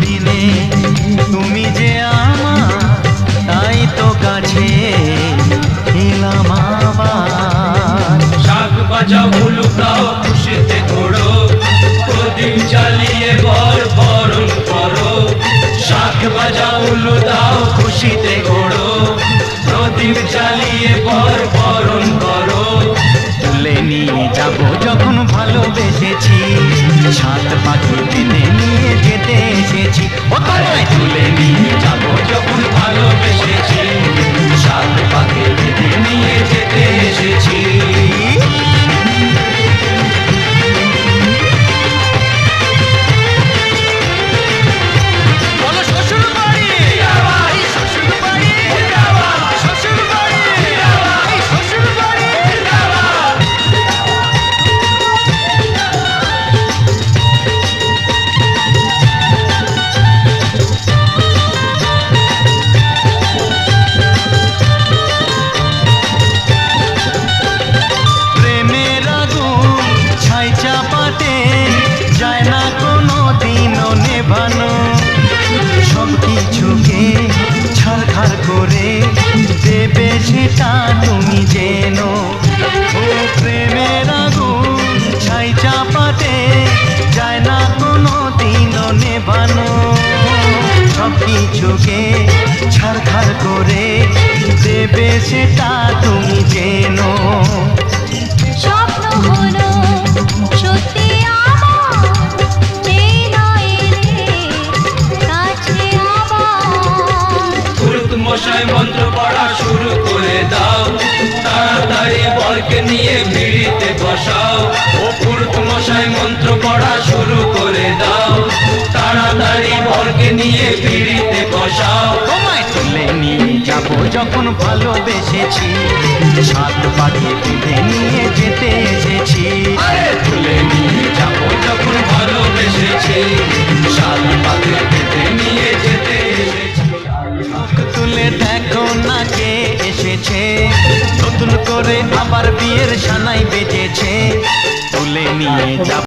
দিনে তুমি যে আমার, তাই তো কাছে এলাম আবার। শাক বাজাও উলুক দাও খুশিতে ঘোড়ো, প্রদীপ জ্বালিয়ে বরণ করো। শাক বাজাও উলুক দাও খুশিতে ঘোড়ো, প্রদীপ জ্বালিয়ে বরণ করো। তুলে নিয়ে যাবো যখন ভালোবেসেছি, সাত পাখি টেনে নিয়ে যেতে এসেছি। ও তোমায় তুলে নিয়ে যাবো যখন ভালোবেসেছি, সাত পাখি টেনে নিয়ে যেতে এসেছি। সবকিছুকে ছাড়খাড় করে দেবে সেটা তুমি জেনো। ও প্রেমের আগুন ছাই চাপাতে যায় না কোনো দিনও নেভানো। সবকিছুকে ছাড়খাড় করে দেবে সেটা তুমি জেনো। স্বপ্ন হলো সত্যি মশাই মন্ত্র পড়া শুরু করে দাও, তাড়াতাড়ি বরকে নিয়ে পিড়িতে বসাও। ও পুরুত মশাই মন্ত্র পড়া শুরু করে দাও, তাড়াতাড়ি বরকে নিয়ে পিড়িতে বসাও। তোমায় তুলে নিয়ে যাবো যখন ভালোবেসেছি, সাত পাখি বেঁধে নিয়ে যেতে এসেছি। তুলে নিয়ে যাবো যখন ভালোবেসেছি, সাত পাখি বেঁধে নিয়ে যেতে এসেছি। তুলে দেখো না কে এসেছে, নতুন করে আবার বিয়ের সানাই বেজেছে। তুলে নিয়ে যাব